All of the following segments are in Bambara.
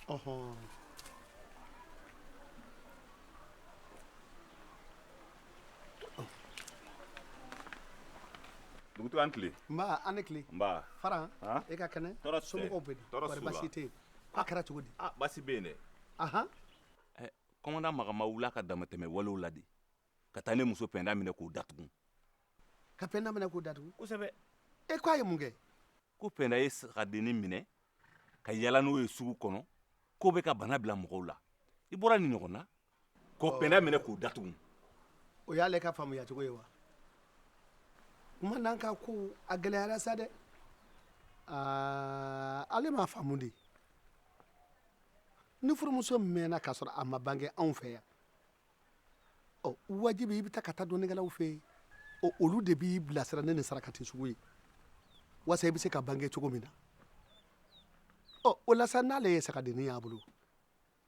ɔhɔn Dugutigi an tile. nba an ni tile. Nba. Faran Han? e ka kɛnɛ Tɔɔrɔ tɛ. somɔgɔw bɛ di Tɔɔrɔ wari t'u la. basi tɛ yen k'a kɛra cogo di. Basi bɛ yen dɛ. ahan Kɔmanda Magama wulila ka damatɛmɛ walew la de. Ka taa ne muso Pɛnda minɛ k'o datugu. ka pɛnda minɛ k'o datugu. Kosɛbɛ. e k'a ye mun kɛ. Ko Pɛnda ye sagadennin minɛ ka yala n'o ye sugu kɔnɔ k'o bɛ ka bana bila mɔgɔw la. I bɔra nin ɲɔgɔn na. K'o Pɛnda minɛ k'o datugu. o y'ale ka faamuya cogo ye wa. kumandan ka ko a gɛlɛyara sa dɛ. ale m'a faamu de. ni furumuso mɛnna k'a sɔrɔ a ma bange anw fɛ yan. wajibi i bɛ taa ka taa dɔnnikɛlaw fɛ yen. olu de b'i bilasira ne ni sarakati sugu ye. walasa i bɛ se ka bange cogo min na. o la sa n'ale ye sagadennin y'a bolo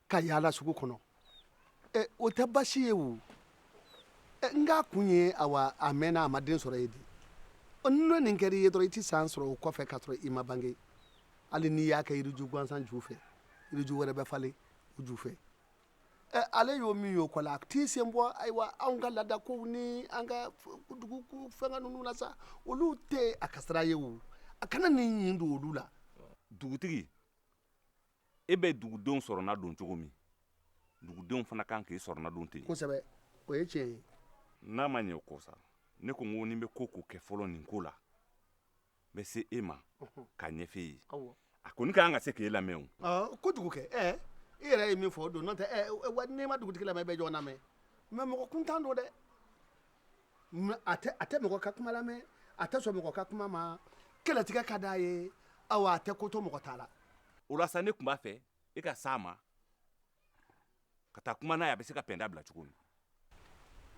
ka yaala sugu kɔnɔ. o tɛ basi ye o. n k'a kun ye awa a mɛnna a ma den sɔrɔ yen de. n'o nin kɛra i ye dɔrɔn i tɛ san sɔrɔ o kɔfɛ k'a sɔrɔ i ma bange. hali n'i y'a kɛ yiriju gansan ju fɛ yiriju wɛrɛ bɛ falen o ju fɛ. ale y'o min y'o kɔ la a t'i sen bɔ ayiwa anw ka laadakow ni an ka dugu fɛngɛ ninnu na sa olu tɛ a kasara ye o. a kana nin ɲin don olu la. Dugutigi, e bɛ dugudenw sɔrɔna don cogo min dugudenw fana kan k'i sɔrɔna don ten. kosɛbɛ o ye tiɲɛ ye. N'a ma ɲɛ o kɔ sa ne ko ni n bɛ ko kɛ fɔlɔ nin ko la n bɛ se e ma k'a ɲɛfɛ e ye. A kɔni ka kan ka se k'e lamɛn o. kojugu kɛ i yɛrɛ ye min fɔ o don n'o tɛ n'i ma dugutigi lamɛn i bɛ ɲɔgɔn lamɛn mɛ mɔgɔ kuntan don dɛ. a tɛ mɔgɔ ka kuma lamɛn a tɛ sɔn mɔgɔ ka kuma ma kɛlɛtigɛ ka d'a ye awa a tɛ ko to mɔgɔ ta la. O la sa ne tun b'a fɛ e ka s'a ma ka taa kuma n'a ye a bɛ se ka Pɛnda bila cogo min.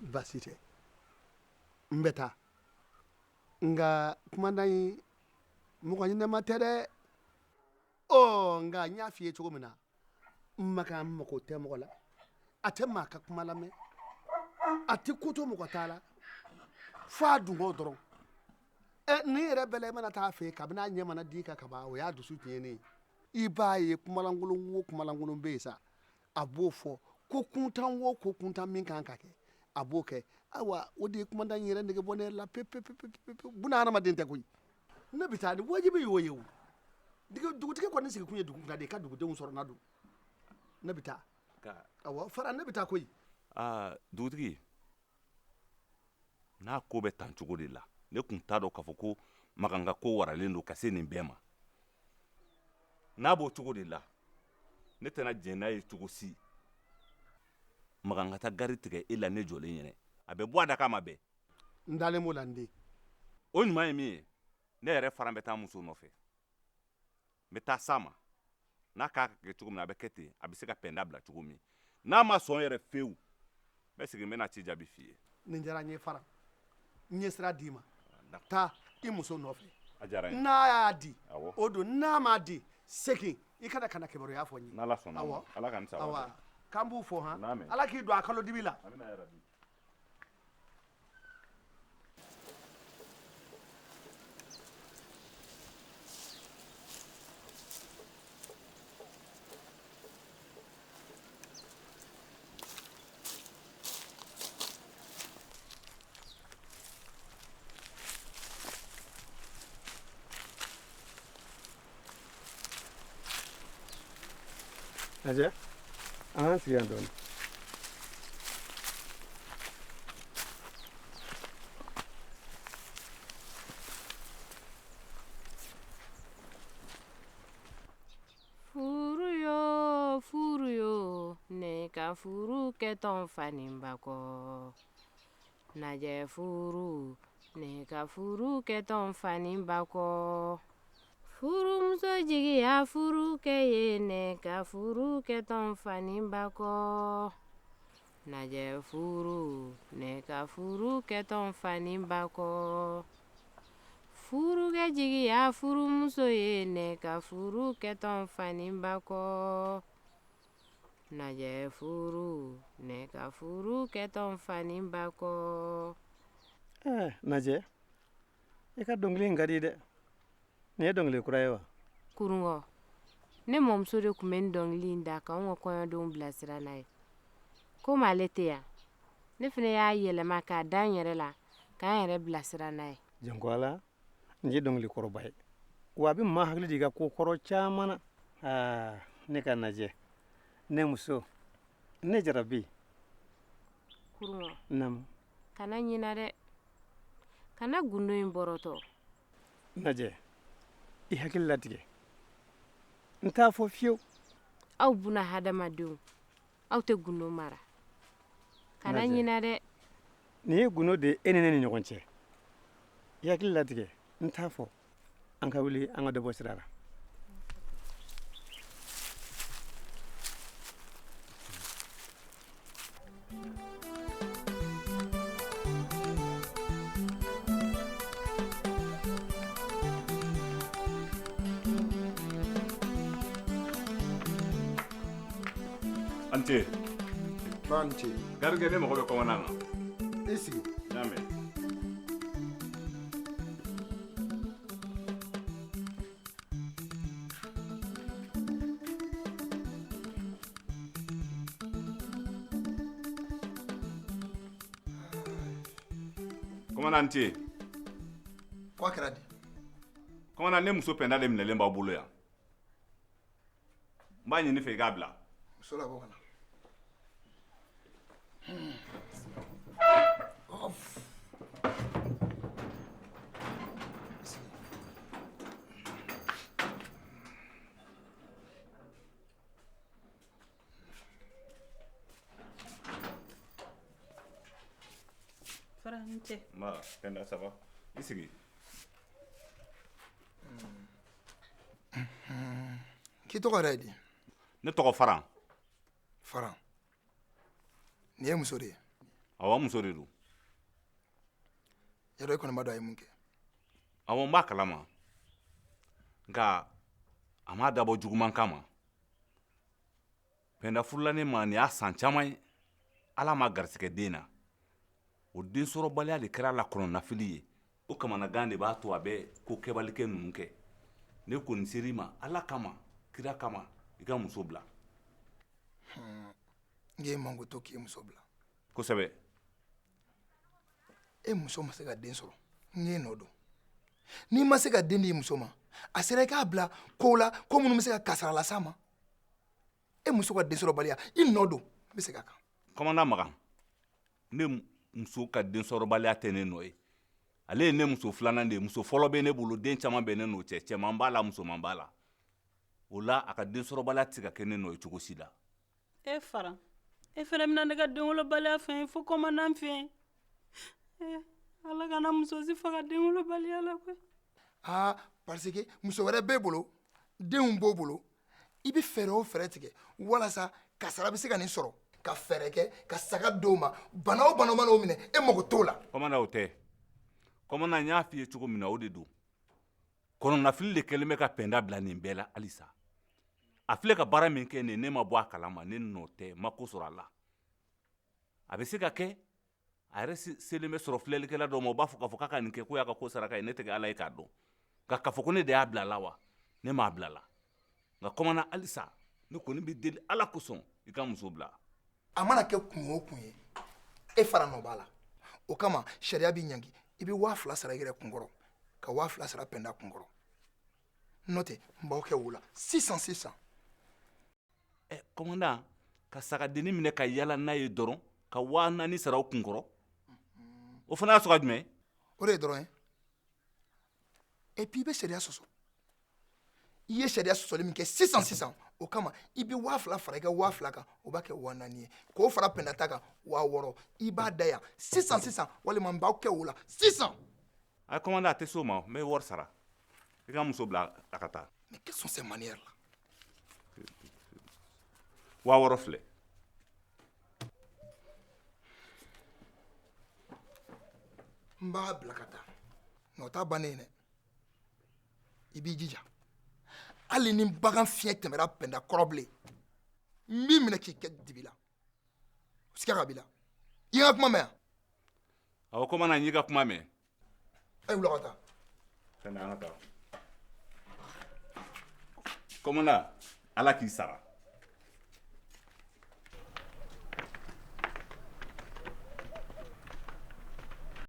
basi tɛ n bɛ taa nka kumandan in mɔgɔ ɲɛnɛma tɛ dɛ. nka n y'a f'i ye cogo min na n mago tɛ mɔgɔ la a tɛ maa ka kuma lamɛn a tɛ ko to mɔgɔ ta la f'a dungo dɔrɔn. ni yɛrɛ bɛɛ la i mana taa fɛ yen kabini a ɲɛ mana d'i kan kaban o y'a dusu tiɲɛnen ye. i b'a ye kumalankolon o kumalankolon bɛ yen sa a b'o fɔ ko kuntan o ko kuntan min kan ka kɛ a b'o kɛ. ayiwa o de ye kumandan in yɛrɛ nege bɔ ne yɛrɛ la pewu buna hadamaden tɛ koyi. ne bɛ taa ni wajibi y'o ye o. dugutigi kɔni sigi kun ye dugu kan de ka dugudenw sɔrɔ na don. ne bɛ taa. awɔ fara ne bɛ taa koyi. Dugutigi n'a ko bɛ tan cogo de la ne tun t'a dɔn k'a fɔ ko Makan ka ko waralen don ka se nin bɛɛ ma. n'a b'o cogo de la ne tɛna jɛn n'a ye cogo si Makan ka taa gari tigɛ e la ne jɔlen ɲɛna a bɛ bɔ a da k'a ma bɛn. n dalen b'o la n den. o ɲuman ye min ye ne yɛrɛ fana bɛ taa muso nɔfɛ n bɛ taa s'a ma n'a k'a ka kɛ cogo min a bɛ kɛ ten a bɛ se ka Pɛnda bila cogo min n'a ma sɔn yɛrɛ fewu n bɛ segin n bɛ na ci jaabi f'i ye. nin diyara n ye fara n ye sira d'i ma taa i muso nɔfɛ. a diyara n ye. n'a y'a di awɔ o don n'a m'a di segin i kana ka na kibaruya fɔ n ye. n'ala sɔnna awɔ ala k'an sabati. awɔ k'an b'u fɔ han N'amɛn. ala k'i don a kalo dibi la. amina yarabi. Aja, an sigi yan dɔɔnin. Furu yo, ne ka furu kɛtɔn faninba kɔ. Najɛ furu, ne ka furu kɛtɔn faninba kɔ. Furumuso jigiya furu kɛ ye ne ka furu kɛtɔn faninba kɔ. Najɛ furu, ne ka furu kɛtɔn faninba kɔ. Furukɛ jigiya furumuso ye ne ka furu kɛtɔn faninba kɔ. Najɛ furu, ne ka furu kɛtɔn faninba kɔ. Najɛ, i ka dɔnkili in ka di dɛ. Nin ye dɔnkili kura ye wa? Kurungɔ, ne mɔmuso de kun bɛ n dɔnkili in da ka n ka kɔɲɔdenw bilasira n'a ye komi ale tɛ yan ne fana y'a yɛlɛma k'a da n yɛrɛ la k'an yɛrɛ bilasira n'a ye. Janko Ala n ye dɔnkili kɔrɔba ye wa a bɛ maa hakili jigin ko kɔrɔ caman na. Ne ka Najɛ ne muso ne Jarabi. Kuruma Naamu. kana ɲina dɛ kana gundo in bɔrɔtɔ. Najɛ i hakili latigɛ n t'a fɔ fiyewu. Aw buna hadamadenw aw tɛ gundo mara kana Najɛ. ɲina dɛ. Nin ye gundo de e ni ne ni ɲɔgɔn cɛ i hakili latigɛ n t'a fɔ an ka wuli an ka dɔ bɔ sira la. Ante Banche. garigɛ ne mago bɛ kɔmana na. I sigi. N y'a mɛn. Kɔmana Ante. Ko a kɛra di? Kɔmana ne muso Pɛnda de minɛlen b'aw bolo yan. N b'a ɲini fɛ i k'a bila. Muso la bɔ ka na. Farancɛ. Ma Pɛnda ça va? I sigi. K'i tɔgɔ yɛrɛ ye di? Ne tɔgɔ Faran. Faran. Nin ye muso de ye. Awɔ n muso de don. Yarɔ i kɔni b'a dɔn a ye mun kɛ. Awɔ n b'a kalama. Nka a m'a dabɔ juguman kama. Pɛnda furula ne ma nin y'a san caman ye. Ala ma garisɛgɛ den na. O den sɔrɔbaliya de kɛra la kɔnɔnafili ye. O kamanagan de b'a to a bɛ ko kɛbalikɛ ninnu kɛ. Ne kɔni ser'i ma Ala kama kira kama i ka muso bila. N ye manko to k'i muso bila. Kosɛbɛ. E muso ma se ka den sɔrɔ n ye nɔ don. N'i ma se ka den di muso ma a sera i k'a bila kow la ko minnu bɛ se ka kasara las'a ma. E muso ka den sɔrɔbaliya i nɔ don n bɛ segin a kan. Kɔmanda Makan ne muso ka den sɔrɔbaliya tɛ ne nɔ ye. Ale ye ne muso filanan de ye. Muso fɔlɔ bɛ ne bolo den caman bɛ ne n'o cɛ. Cɛman b'a la musoman b'a la. O la a ka den sɔrɔbaliya tɛ se ka kɛ ne nɔ ye cogo si la. E Faran e fɛnɛ bɛna ne ka denwolobaliya fɛn fo kɔmandan fɛn. Ala kana muso si faga denwolobaliya la koyi. Parce que muso wɛrɛ b'e bolo denw b'o bolo i bɛ fɛɛrɛ o fɛɛrɛ tigɛ walasa kasara bɛ se ka nin sɔrɔ ka fɛɛrɛ kɛ ka saga d'o ma bana o bana man'o minɛ e mago t'o la. Kɔmanda o tɛ. Kɔmanda n y'a f'i ye cogo min na o de don. Kɔnɔnafili de kɛlen bɛ ka Pɛnda bila nin bɛɛ la halisa. A filɛ ka baara min kɛ nin ne ma bɔ a kalama ne nɔ tɛ ma ko sɔrɔ a la. A bɛ se ka kɛ a yɛrɛ selen bɛ sɔrɔ filɛlikɛla dɔw ma u b'a fɔ k'a fɔ k'a ka nin kɛ ko y'a ka ko saraka ye ne tɛ Ala ye k'a dɔn. Nka k'a fɔ ko ne de y'a bila a la wa ne m'a bila a la. Nka kɔmanda halisa ne kɔni bɛ deli Ala kosɔn i ka muso bila. A mana kɛ kun o kun ye e fara nɔ b'a la o kama sariya b'i ɲangi i bɛ 2000 sara i yɛrɛ kunkɔrɔ ka 2000 sara Pɛnda kunkɔrɔ n'o tɛ n b'aw kɛ o la sisan. Kɔmanda ka sagadennin minɛ ka yala n'a ye dɔrɔn ka 4000 sara o kunkɔrɔ o fana y'a sɔrɔ jumɛn? O de ye dɔrɔn ye et puis i bɛ sariya sɔsɔ i ye sariya sɔsɔli min kɛ sisan o kama i bɛ 2000 fara i ka 2000 kan o b'a kɛ 4000 ye k'o fara Pɛnda ta kan 6000 i b'a da yan sisan walima n b'aw kɛ o la sisan. A kɔmanda a tɛ s'o ma n bɛ wari sara i ka muso bila a ka taa. Mais quelles sont ces manières là? 6000 filɛ. N b'a bila ka taa nka o t'a bannen ye dɛ i b'i jija hali ni bagan fiɲɛ tɛmɛra Pɛnda kɔrɔ bilen n b'i minɛ k'i kɛ dibi la siga ka b'i la i ye n ka kuma mɛn yan. Awɔ kɔmanda n y'i ka kuma mɛn. Wula ka taa. Pɛnda an ka taa. Commandant, ala k'i sara.